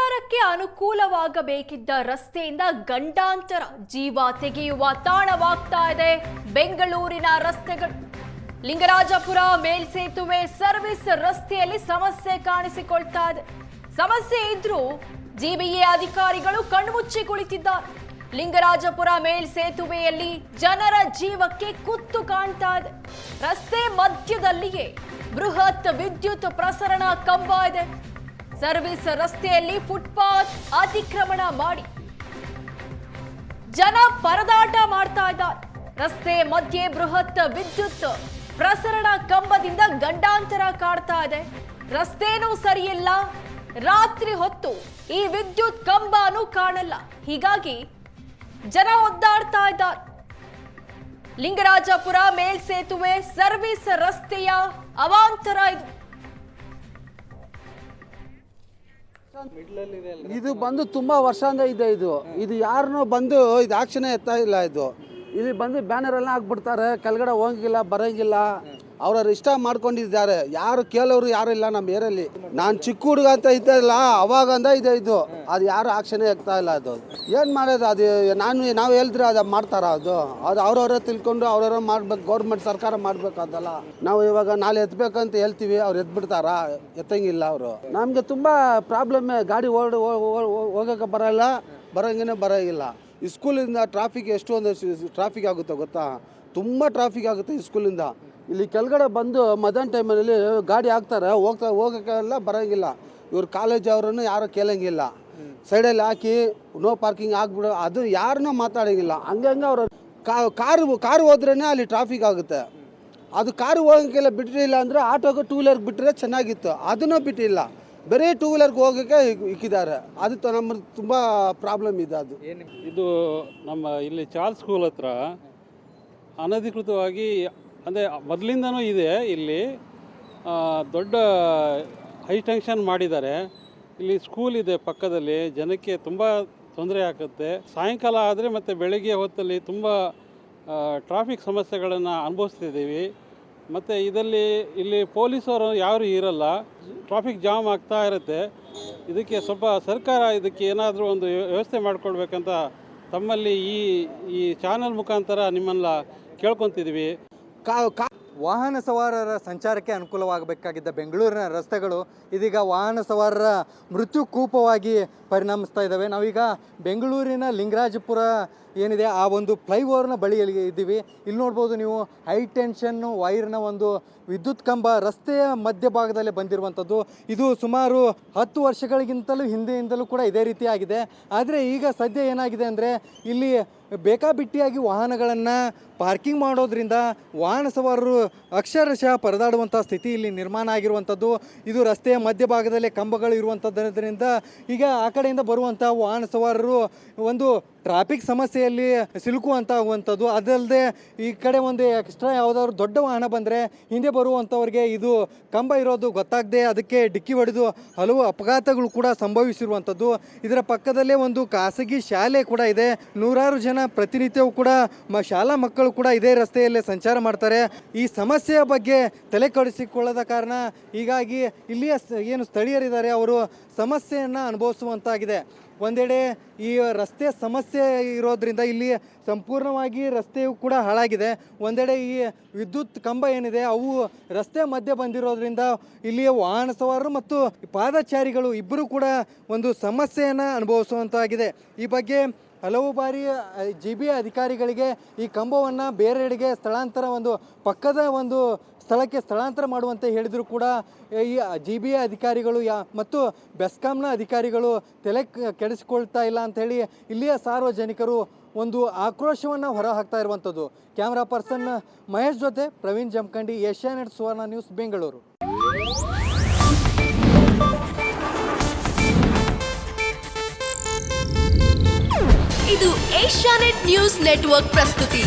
ಸಂಚಾರಕ್ಕೆ ಅನುಕೂಲವಾಗಬೇಕಿದ್ದ ರಸ್ತೆಯಿಂದ ಗಂಡಾಂತರ ಜೀವ ತೆಗೆಯುವ ತಾಣವಾಗ್ತಾ ಇದೆ ಬೆಂಗಳೂರಿನ ರಸ್ತೆಗಳು. ಲಿಂಗರಾಜಪುರ ಮೇಲ್ಸೇತುವೆ ಸರ್ವಿಸ್ ರಸ್ತೆಯಲ್ಲಿ ಸಮಸ್ಯೆ ಕಾಣಿಸಿಕೊಳ್ತಾ ಇದೆ. ಸಮಸ್ಯೆ ಇದ್ರೂ ಜಿಬಿಎ ಅಧಿಕಾರಿಗಳು ಕಣ್ಮುಚ್ಚಿ ಕುಳಿತಿದ್ದಾರೆ. ಲಿಂಗರಾಜಪುರ ಮೇಲ್ಸೇತುವೆಯಲ್ಲಿ ಜನರ ಜೀವಕ್ಕೆ ಕುತ್ತು ಕಾಣ್ತಾ ಇದೆ. ರಸ್ತೆ ಮಧ್ಯದಲ್ಲಿಯೇ ಬೃಹತ್ ವಿದ್ಯುತ್ ಪ್ರಸರಣ ಕಂಬ ಇದೆ. ಸರ್ವಿಸ್ ರಸ್ತೆಯಲ್ಲಿ ಫುಟ್ಪಾತ್ ಅತಿಕ್ರಮಣ ಮಾಡಿ ಜನ ಪರದಾಟ ಮಾಡ್ತಾ ಇದ್ದಾರೆ. ರಸ್ತೆ ಮಧ್ಯೆ ಬೃಹತ್ ವಿದ್ಯುತ್ ಪ್ರಸರಣ ಕಂಬದಿಂದ ಗಂಡಾಂತರ ಕಾಡ್ತಾ ಇದೆ. ರಸ್ತೆನೂ ಸರಿಯಿಲ್ಲ, ರಾತ್ರಿ ಹೊತ್ತು ಈ ವಿದ್ಯುತ್ ಕಂಬನೂ ಕಾಣಲ್ಲ. ಹೀಗಾಗಿ ಜನ ಒದ್ದಾಡ್ತಾ ಇದ್ದಾರೆ. ಲಿಂಗರಾಜಪುರ ಮೇಲ್ಸೇತುವೆ ಸರ್ವಿಸ್ ರಸ್ತೆಯ ಅವಾಂತರ ಇದು. ಇದು ಬಂದು ತುಂಬಾ ವರ್ಷದಿಂದ ಇದೆ. ಇದು ಯಾರನ್ನೂ ಬಂದು ಇದು ಆಕ್ಷನ್ ಎತ್ತಾ ಇಲ್ಲ. ಇಲ್ಲಿ ಬಂದು ಬ್ಯಾನರ್ ಎಲ್ಲ ಹಾಕ್ಬಿಡ್ತಾರೆ, ಕೆಳಗಡೆ ಹೋಗಿಲ್ಲ ಬರಂಗಿಲ್ಲ, ಅವ್ರವ್ರ ಇಷ್ಟ ಮಾಡ್ಕೊಂಡಿದ್ದಾರೆ. ಯಾರು ಕೇಳೋರು ಯಾರು ಇಲ್ಲ ನಮ್ಮ ಏರಿಯಲ್ಲಿ. ನಾನು ಚಿಕ್ಕ ಹುಡುಗ ಅಂತ ಇದ್ದಲ್ಲ ಅವಾಗಂದ ಇದೆ ಇದು. ಅದು ಯಾರು ಆಕ್ಷನ್ ಎತ್ತಾ ಇಲ್ಲ. ಅದು ಏನು ಮಾಡೋದು? ಅದು ನಾವು ಹೇಳಿದ್ರೆ ಅದು ಮಾಡ್ತಾರ? ಅದು ಅವ್ರವ್ರೇ ತಿಳ್ಕೊಂಡು ಅವ್ರವ್ರ ಮಾಡ್ಬೇಕು. ಗೌರ್ಮೆಂಟ್ ಸರ್ಕಾರ ಮಾಡ್ಬೇಕು. ಅದಲ್ಲ ನಾವು ಇವಾಗ ನಾಳೆ ಎತ್ತಬೇಕಂತ ಹೇಳ್ತೀವಿ, ಅವ್ರು ಎತ್ಬಿಡ್ತಾರ? ಎತ್ತಂಗಿಲ್ಲ ಅವರು. ನಮಗೆ ತುಂಬ ಪ್ರಾಬ್ಲಮ್ಮೆ. ಗಾಡಿ ಹೋಗೋಕೆ ಬರೋಂಗಿಲ್ಲ. ಈ ಸ್ಕೂಲಿಂದ ಟ್ರಾಫಿಕ್ ಎಷ್ಟೊಂದು ಟ್ರಾಫಿಕ್ ಆಗುತ್ತೆ ಗೊತ್ತಾ? ತುಂಬ ಟ್ರಾಫಿಕ್ ಆಗುತ್ತೆ ಈ ಸ್ಕೂಲಿಂದ. ಇಲ್ಲಿ ಕೆಳಗಡೆ ಬಂದು ಮಧ್ಯಾಹ್ನ ಟೈಮಲ್ಲಿ ಗಾಡಿ ಹಾಕ್ತಾರೆ, ಹೋಗೋಕ್ಕೆಲ್ಲ ಬರೋಂಗಿಲ್ಲ. ಇವ್ರು ಕಾಲೇಜ್ ಅವರನ್ನು ಯಾರು ಕೇಳಂಗಿಲ್ಲ. ಸೈಡಲ್ಲಿ ಹಾಕಿ ನೋ ಪಾರ್ಕಿಂಗ್ ಆಗಿಬಿಡು, ಅದು ಯಾರನ್ನೂ ಮಾತಾಡೋಂಗಿಲ್ಲ. ಹಂಗೆ ಅವರು ಕಾರು ಹೋದ್ರೇ ಅಲ್ಲಿ ಟ್ರಾಫಿಕ್ ಆಗುತ್ತೆ. ಅದು ಕಾರು ಹೋಗೋಕ್ಕೆಲ್ಲ ಬಿಟ್ಟಿಲ್ಲ ಅಂದರೆ ಆಟೋಗೆ ಟೂ ವೀಲರ್ಗೆ ಬಿಟ್ಟರೆ ಚೆನ್ನಾಗಿತ್ತು. ಅದನ್ನೂ ಬಿಟ್ಟಿಲ್ಲ, ಬರೀ ಟೂ ವೀಲರ್ಗೆ ಹೋಗೋಕ್ಕೆ ಇಕ್ಕಿದ್ದಾರೆ. ಅದು ನಮ್ಮ ತುಂಬ ಪ್ರಾಬ್ಲಮ್ ಇದೆ. ಅದು ಇದು ನಮ್ಮ ಇಲ್ಲಿ ಚಾರ್ಲ್ಸ್ ಸ್ಕೂಲ್ ಹತ್ರ ಅನಧಿಕೃತವಾಗಿ ಅಂದರೆ ಮೊದಲಿಂದನೂ ಇದೆ. ಇಲ್ಲಿ ದೊಡ್ಡ ಹೈ ಟೆನ್ಷನ್ ಮಾಡಿದ್ದಾರೆ. ಇಲ್ಲಿ ಸ್ಕೂಲ್ ಇದೆ ಪಕ್ಕದಲ್ಲಿ, ಜನಕ್ಕೆ ತುಂಬ ತೊಂದರೆ ಆಗುತ್ತೆ. ಸಾಯಂಕಾಲ ಆದರೆ ಮತ್ತು ಬೆಳಗ್ಗೆ ಹೊತ್ತಲ್ಲಿ ತುಂಬ ಟ್ರಾಫಿಕ್ ಸಮಸ್ಯೆಗಳನ್ನು ಅನುಭವಿಸ್ತಿದ್ದೀವಿ. ಮತ್ತು ಇಲ್ಲಿ ಪೊಲೀಸರು ಯಾರೂ ಇರಲ್ಲ, ಟ್ರಾಫಿಕ್ ಜಾಮ್ ಆಗ್ತಾ ಇರುತ್ತೆ. ಇದಕ್ಕೆ ಸ್ವಲ್ಪ ಸರ್ಕಾರ ಇದಕ್ಕೆ ಏನಾದರೂ ಒಂದು ವ್ಯವಸ್ಥೆ ಮಾಡಿಕೊಡ್ಬೇಕಂತ ತಮ್ಮಲ್ಲಿ ಈ ಚಾನಲ್ ಮುಖಾಂತರ ನಿಮ್ಮನ್ನ ಕೇಳ್ಕೊತಿದ್ವಿ. ವಾಹನ ಸವಾರರ ಸಂಚಾರಕ್ಕೆ ಅನುಕೂಲವಾಗಬೇಕಾಗಿದ್ದ ಬೆಂಗಳೂರಿನ ರಸ್ತೆಗಳು ಇದೀಗ ವಾಹನ ಸವಾರರ ಮೃತ್ಯು ಕೂಪವಾಗಿ ಪರಿಣಮಿಸ್ತಾ ಇದ್ದಾವೆ. ನಾವೀಗ ಬೆಂಗಳೂರಿನ ಲಿಂಗರಾಜಪುರ ಏನಿದೆ ಆ ಒಂದು ಫ್ಲೈಓವರ್ನ ಬಳಿಯಲ್ಲಿ ಇದ್ದೀವಿ. ಇಲ್ಲಿ ನೋಡ್ಬೋದು ನೀವು, ಹೈ ಟೆನ್ಷನ್ ವೈರ್ನ ಒಂದು ವಿದ್ಯುತ್ ಕಂಬ ರಸ್ತೆಯ ಮಧ್ಯಭಾಗದಲ್ಲೇ ಬಂದಿರುವಂಥದ್ದು. ಇದು ಸುಮಾರು 10 ವರ್ಷಗಳಿಗಿಂತಲೂ ಹಿಂದೆಯಿಂದಲೂ ಕೂಡ ಇದೇ ರೀತಿ ಆಗಿದೆ. ಆದರೆ ಈಗ ಸದ್ಯ ಏನಾಗಿದೆ ಅಂದರೆ ಇಲ್ಲಿ ಬೇಕಾಬಿಟ್ಟಿಯಾಗಿ ವಾಹನಗಳನ್ನು ಪಾರ್ಕಿಂಗ್ ಮಾಡೋದ್ರಿಂದ ವಾಹನ ಸವಾರರು ಅಕ್ಷರಶಃ ಪರದಾಡುವಂಥ ಸ್ಥಿತಿ ಇಲ್ಲಿ ನಿರ್ಮಾಣ ಆಗಿರುವಂಥದ್ದು. ಇದು ರಸ್ತೆಯ ಮಧ್ಯಭಾಗದಲ್ಲೇ ಕಂಬಗಳು ಇರುವಂಥದ್ದರಿಂದ ಈಗ ಆ ಕಡೆಯಿಂದ ಬರುವಂಥ ವಾಹನ ಸವಾರರು ಒಂದು ಟ್ರಾಫಿಕ್ ಸಮಸ್ಯೆಯಲ್ಲಿ ಸಿಲುಕುವಂತಾಗುವಂಥದ್ದು. ಅದಲ್ಲದೆ ಈ ಕಡೆ ಒಂದು ಎಕ್ಸ್ಟ್ರಾ ಯಾವುದಾದ್ರು ದೊಡ್ಡ ವಾಹನ ಬಂದರೆ ಹಿಂದೆ ಬರುವಂಥವ್ರಿಗೆ ಇದು ಕಂಬ ಇರೋದು ಗೊತ್ತಾಗದೆ ಅದಕ್ಕೆ ಡಿಕ್ಕಿ ಹೊಡೆದು ಹಲವು ಅಪಘಾತಗಳು ಕೂಡ ಸಂಭವಿಸಿರುವಂಥದ್ದು. ಇದರ ಪಕ್ಕದಲ್ಲೇ ಒಂದು ಖಾಸಗಿ ಶಾಲೆ ಕೂಡ ಇದೆ. ನೂರಾರು ಜನ ಪ್ರತಿನಿತ್ಯವೂ ಕೂಡ ಶಾಲಾ ಮಕ್ಕಳು ಕೂಡ ಇದೇ ರಸ್ತೆಯಲ್ಲೇ ಸಂಚಾರ ಮಾಡ್ತಾರೆ. ಈ ಸಮಸ್ಯೆಯ ಬಗ್ಗೆ ತಲೆ ಕೆಡಿಸಿಕೊಳ್ಳದ ಕಾರಣ ಹೀಗಾಗಿ ಇಲ್ಲಿಯ ಏನು ಸ್ಥಳೀಯರಿದ್ದಾರೆ ಅವರು ಸಮಸ್ಯೆಯನ್ನು ಅನುಭವಿಸುವಂತಾಗಿದೆ. ಒಂದೆಡೆ ಈ ರಸ್ತೆ ಸಮಸ್ಯೆ ಇರೋದ್ರಿಂದ ಇಲ್ಲಿ ಸಂಪೂರ್ಣವಾಗಿ ರಸ್ತೆಯು ಕೂಡ ಹಾಳಾಗಿದೆ. ಒಂದೆಡೆ ಈ ವಿದ್ಯುತ್ ಕಂಬ ಏನಿದೆ ಅವು ರಸ್ತೆ ಮಧ್ಯೆ ಬಂದಿರೋದ್ರಿಂದ ಇಲ್ಲಿಯ ವಾಹನ ಸವಾರರು ಮತ್ತು ಪಾದಚಾರಿಗಳು ಇಬ್ಬರು ಕೂಡ ಒಂದು ಸಮಸ್ಯೆಯನ್ನು ಅನುಭವಿಸುವಂತಾಗಿದೆ. ಈ ಬಗ್ಗೆ ಹಲವು ಬಾರಿ ಜಿಬಿಎ ಅಧಿಕಾರಿಗಳಿಗೆ ಈ ಕಂಬವನ್ನು ಬೇರೆಡೆಗೆ ಪಕ್ಕದ ಒಂದು ಸ್ಥಳಕ್ಕೆ ಸ್ಥಳಾಂತರ ಮಾಡುವಂತೆ ಹೇಳಿದರೂ ಕೂಡ ಈ ಜಿಬಿಎ ಅಧಿಕಾರಿಗಳು ಮತ್ತು ಬೆಸ್ಕಾಂನ ಅಧಿಕಾರಿಗಳು ತಲೆ ಕೆಡಿಸಿಕೊಳ್ತಾ ಇಲ್ಲ ಅಂಥೇಳಿ ಇಲ್ಲಿಯ ಸಾರ್ವಜನಿಕರು ಒಂದು ಆಕ್ರೋಶವನ್ನು ಹೊರಹಾಕ್ತಾ ಇರುವಂಥದ್ದು. ಕ್ಯಾಮ್ರಾ ಪರ್ಸನ್ ಮಹೇಶ್ ಜೊತೆ ಪ್ರವೀಣ್ ಜಮಖಂಡಿ, ಏಷ್ಯಾನೆಟ್ ಸುವರ್ಣ ನ್ಯೂಸ್, ಬೆಂಗಳೂರು. ಇದು ಏಷ್ಯಾನೆಟ್ ನ್ಯೂಸ್ ನೆಟ್ವರ್ಕ್ ಪ್ರಸ್ತುತಿ.